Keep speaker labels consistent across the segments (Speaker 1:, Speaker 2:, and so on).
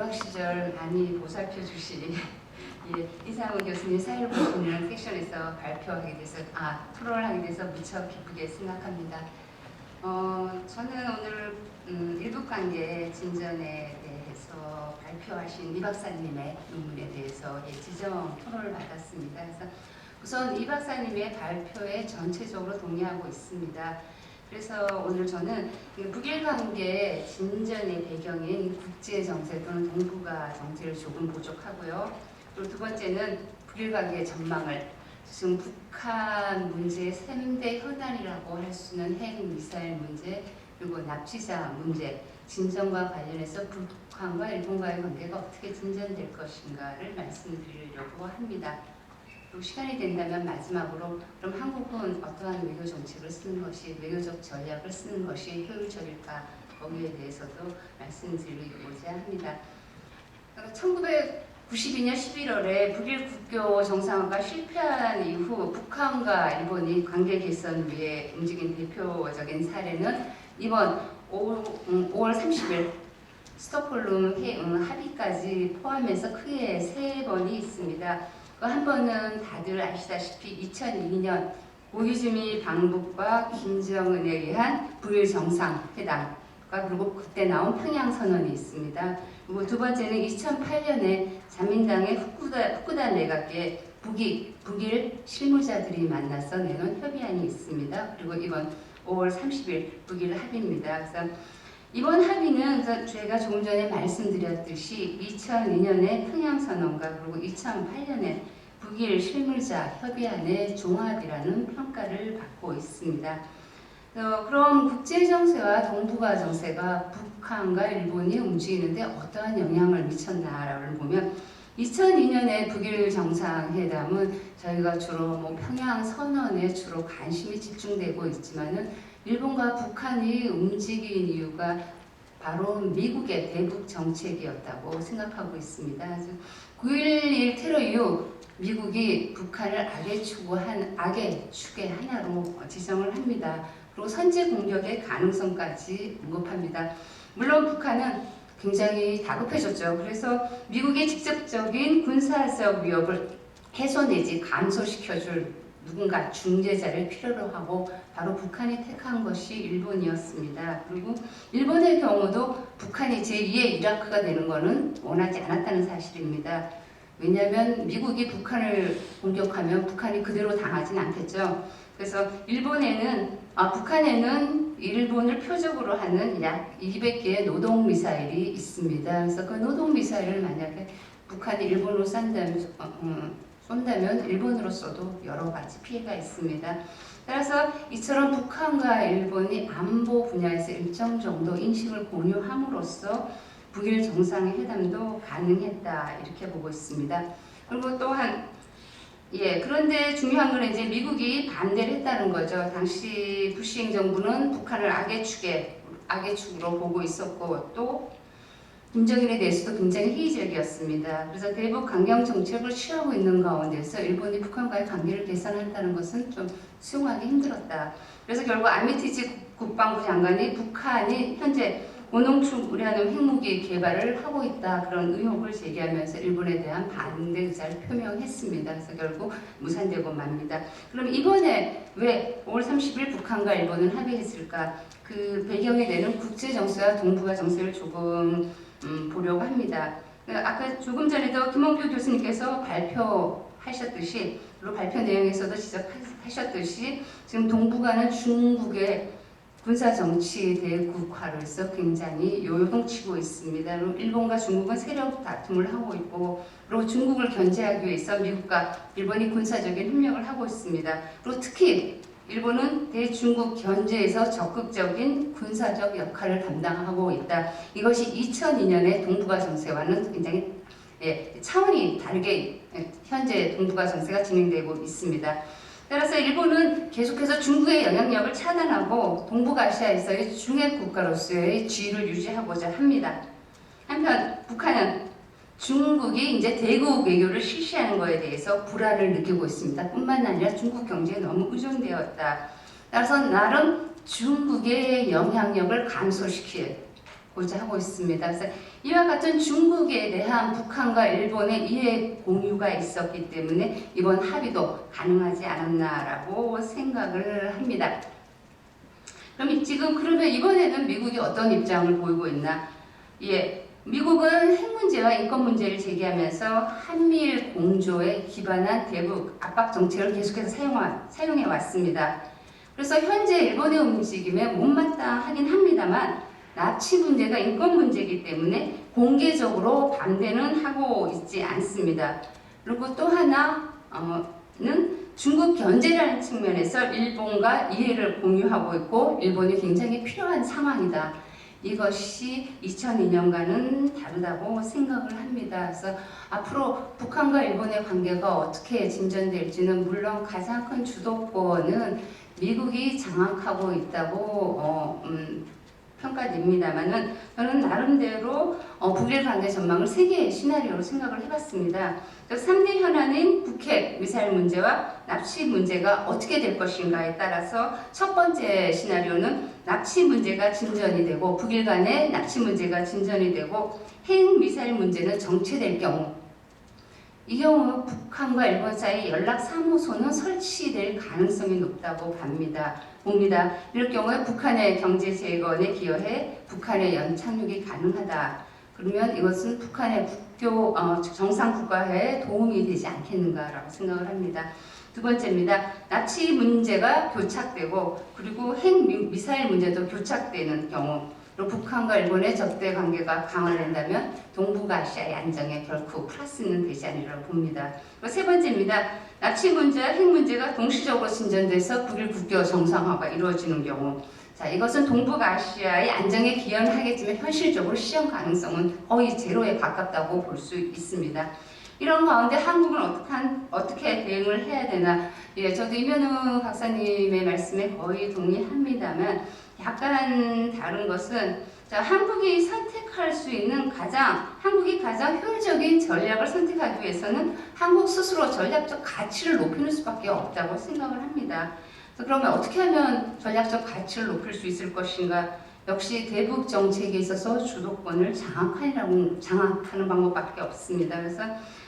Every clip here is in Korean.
Speaker 1: 유학 시절 많이 보살펴 주신 이상훈 교수님 사회를 보시는 섹션에서 발표하게 돼서 토론을 하게 돼서 무척 기쁘게 생각합니다. 저는 오늘 일북관계 진전에 대해서 발표하신 이 박사님의 논문에 대해서 지정 토론을 받았습니다. 그래서 우선 이 박사님의 발표에 전체적으로 동의하고 있습니다. 그래서 오늘 저는 북일관계 진전의 배경인 국제정세 또는 동북아 정세를 조금 부족하고요. 그리고 두 번째는 북일관계 전망을 지금 북한 문제의 3대 현안이라고 할 수 있는 핵미사일 문제 그리고 납치자 문제 진전과 관련해서 북한과 일본과의 관계가 어떻게 진전될 것인가를 말씀드리려고 합니다. 또 시간이 된다면 마지막으로 그럼 한국은 어떠한 외교 정책을 쓰는 것이 외교적 전략을 쓰는 것이 효율적일까 거기에 대해서도 말씀드리고자 합니다. 1992년 11월에 북일 국교 정상화가 실패한 이후 북한과 일본이 관계 개선 위해 움직인 대표적인 사례는 이번 5월 30일 스톡홀름 합의까지 포함해서 크게 3번이 있습니다. 한 번은 다들 아시다시피 2002년 고이즈미 방북과 김정은에 의한 북일 정상회담 그리고 그때 나온 평양선언이 있습니다. 그리고 두 번째는 2008년에 자민당의 후쿠다 내각계 북일 실무자들이 만나서 내놓은 협의안이 있습니다. 그리고 이번 5월 30일 북일 합의입니다. 그래서 이번 합의는 제가 조금 전에 말씀드렸듯이 2002년에 평양선언과 그리고 2008년에 북일 실무자 협의안의 종합이라는 평가를 받고 있습니다. 그럼 국제정세와 동북아 정세가 북한과 일본이 움직이는데 어떠한 영향을 미쳤나를 보면 2002년에 북일 정상회담은 저희가 주로 평양선언에 주로 관심이 집중되고 있지만은 일본과 북한이 움직인 이유가 바로 미국의 대북 정책이었다고 생각하고 있습니다. 9.11 테러 이후 미국이 북한을 악의 축의 하나로 지정을 합니다. 그리고 선제 공격의 가능성까지 언급합니다. 물론 북한은 굉장히 다급해졌죠. 그래서 미국의 직접적인 군사적 위협을 해소 내지 감소시켜줄 누군가 중재자를 필요로 하고 바로 북한이 택한 것이 일본이었습니다. 그리고 일본의 경우도 북한이 제2의 이라크가 되는 것은 원하지 않았다는 사실입니다. 왜냐하면 미국이 북한을 공격하면 북한이 그대로 당하진 않겠죠. 그래서 북한에는 일본을 표적으로 하는 약 200개의 노동미사일이 있습니다. 그래서 그 노동미사일을 만약에 북한이 일본으로 쏜다면 일본으로서도 여러 가지 피해가 있습니다. 따라서 이처럼 북한과 일본이 안보 분야에서 일정 정도 인식을 공유함으로써 북일 정상회담도 가능했다 이렇게 보고 있습니다. 그리고 또한 그런데 중요한 건 이제 미국이 반대를 했다는 거죠. 당시 부시 행정부는 북한을 악의 축으로 보고 있었고 또 김정일에 대해서도 굉장히 회의적이었습니다. 그래서 대북 강경 정책을 취하고 있는 가운데서 일본이 북한과의 관계를 개선한다는 것은 좀 수용하기 힘들었다. 그래서 결국 아미티지 국방부 장관이 북한이 현재 원홍축 우려하는 핵무기 개발을 하고 있다 그런 의혹을 제기하면서 일본에 대한 반대 의사를 표명했습니다. 그래서 결국 무산되고 맙니다. 그럼 이번에 왜 5월 30일 북한과 일본은 합의했을까? 그 배경이 되는 국제정세와 동북아 정세를 조금 보려고 합니다. 아까 조금 전에도 김홍규 교수님께서 발표하셨듯이 그리고 발표 내용에서도 지적하셨듯이 지금 동북아는 중국의 군사정치 대국화로서 굉장히 요동치고 있습니다. 일본과 중국은 세력 다툼을 하고 있고 그리고 중국을 견제하기 위해서 미국과 일본이 군사적인 협력을 하고 있습니다. 그리고 특히 일본은 대중국 견제에서 적극적인 군사적 역할을 담당하고 있다. 이것이 2002년의 동북아 정세와는 굉장히 차원이 다르게 현재 동북아 정세가 진행되고 있습니다. 따라서 일본은 계속해서 중국의 영향력을 차단하고 동북아시아에서의 중핵 국가로서의 지위를 유지하고자 합니다. 한편 북한은 중국이 이제 대국 외교를 실시하는 것에 대해서 불안을 느끼고 있습니다. 뿐만 아니라 중국 경제에 너무 의존되었다. 따라서 나름 중국의 영향력을 감소시키고 고자 하고 있습니다. 그래서 이와 같은 중국에 대한 북한과 일본의 이해 공유가 있었기 때문에 이번 합의도 가능하지 않았나라고 생각을 합니다. 그럼 지금 그러면 이번에는 미국이 어떤 입장을 보이고 있나? 미국은 핵 문제와 인권 문제를 제기하면서 한미일 공조에 기반한 대북 압박 정책을 계속해서 사용해 왔습니다. 그래서 현재 일본의 움직임에 못마땅하긴 합니다만 납치 문제가 인권 문제이기 때문에 공개적으로 반대는 하고 있지 않습니다. 그리고 또 하나는 중국 견제라는 측면에서 일본과 이해를 공유하고 있고 일본이 굉장히 필요한 상황이다. 이것이 2002년과는 다르다고 생각을 합니다. 그래서 앞으로 북한과 일본의 관계가 어떻게 진전될지는 물론 가장 큰 주도권은 미국이 장악하고 있다고 평가됩니다만은 저는 나름대로 북일 관계 전망을 세 개의 시나리오로 생각을 해봤습니다. 3대 현안인 북핵 미사일 문제와 납치 문제가 어떻게 될 것인가에 따라서 첫 번째 시나리오는 납치 문제가 진전이 되고 북일 간의 납치 문제가 진전이 되고 핵 미사일 문제는 정체될 경우 이 경우 북한과 일본 사이 연락사무소는 설치될 가능성이 높다고 봅니다. 이럴 경우에 북한의 경제 재건에 기여해 북한의 연착륙이 가능하다. 그러면 이것은 북한의 정상 국가에 도움이 되지 않겠는가라고 생각을 합니다. 두 번째입니다. 납치 문제가 교착되고 그리고 핵 미사일 문제도 교착되는 경우 북한과 일본의 적대 관계가 강화된다면 동북아시아의 안정에 결코 플러스는 되지 않으리라고 봅니다. 세 번째입니다. 납치 문제와 핵 문제가 동시적으로 진전돼서 북일 국교 정상화가 이루어지는 경우 이것은 동북아시아의 안정에 기여는 하겠지만 현실적으로 실현 가능성은 거의 제로에 가깝다고 볼 수 있습니다. 이런 가운데 한국은 어떻게 대응을 해야 되나? 저도 이면우 박사님의 말씀에 거의 동의합니다만 약간 다른 것은 한국이 선택할 수 있는 한국이 가장 효율적인 전략을 선택하기 위해서는 한국 스스로 전략적 가치를 높이는 수밖에 없다고 생각을 합니다. 그러면 어떻게 하면 전략적 가치를 높일 수 있을 것인가? 역시 대북 정책에 있어서 주도권을 장악하는 방법밖에 없습니다. 그래서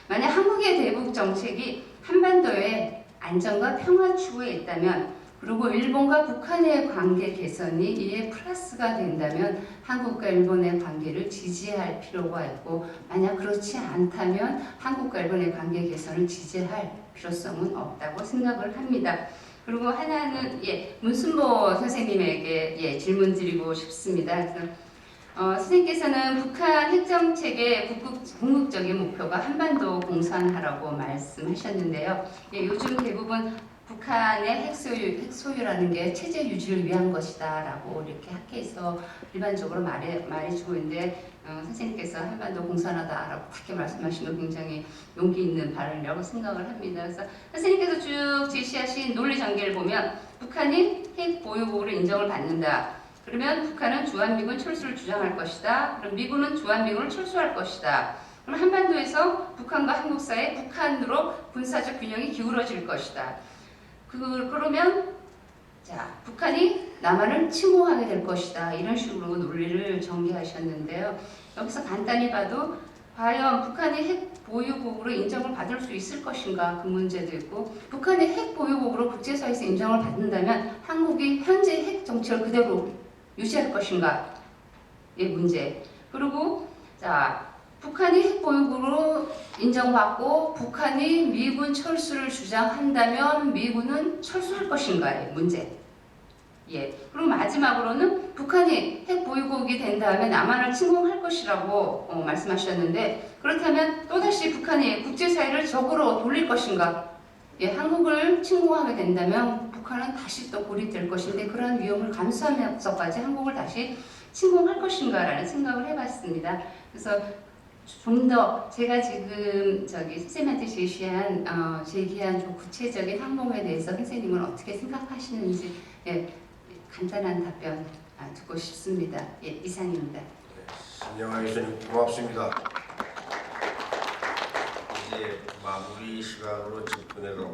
Speaker 1: 만약 한국의 대북 정책이 한반도의 안정과 평화 추구에 있다면 그리고 일본과 북한의 관계 개선이 이에 플러스가 된다면 한국과 일본의 관계를 지지할 필요가 있고 만약 그렇지 않다면 한국과 일본의 관계 개선을 지지할 필요성은 없다고 생각을 합니다. 그리고 하나는 문순보 선생님에게 질문 드리고 싶습니다. 그래서 선생님께서는 북한 핵정책의 궁극적인 목표가 한반도 공산화라고 말씀하셨는데요. 요즘 대부분 북한의 핵소유라는 게 체제 유지를 위한 것이다 라고 이렇게 학계에서 일반적으로 말해주고 있는데 선생님께서 한반도 공산화다라고 그렇게 말씀하신 거 굉장히 용기 있는 발언이라고 생각을 합니다. 그래서 선생님께서 쭉 제시하신 논리 전개를 보면 북한이 핵 보유국으로 인정을 받는다. 그러면 북한은 주한미군 철수를 주장할 것이다. 그럼 미군은 주한미군을 철수할 것이다. 그럼 한반도에서 북한과 한국 사이에 북한으로 군사적 균형이 기울어질 것이다. 그러면 북한이 남한을 침공하게 될 것이다. 이런 식으로 논리를 전개하셨는데요. 여기서 간단히 봐도 과연 북한이 핵 보유국으로 인정을 받을 수 있을 것인가 그 문제도 있고 북한이 핵 보유국으로 국제사회에서 인정을 받는다면 한국이 현재 핵 정책을 그대로 유지할 것인가의 문제. 그리고 북한이 핵 보유국으로 인정받고 북한이 미군 철수를 주장한다면 미군은 철수할 것인가의 문제. 그리고 마지막으로는 북한이 핵 보유국이 된 다음에 남한을 침공할 것이라고 말씀하셨는데 그렇다면 또다시 북한이 국제사회를 적으로 돌릴 것인가? 한국을 침공하게 된다면 북한은 다시 또 고립될 것인데 그러한 위험을 감수하면서까지 한국을 다시 침공할 것인가라는 생각을 해봤습니다. 그래서 좀 더 제가 지금 선생님한테 제기한 좀 구체적인 항목에 대해서 선생님은 어떻게 생각하시는지 간단한 답변 듣고 싶습니다. 이상입니다.
Speaker 2: 신영아 교수님 고맙습니다. 이제 마무리 시간으로 접근해 가고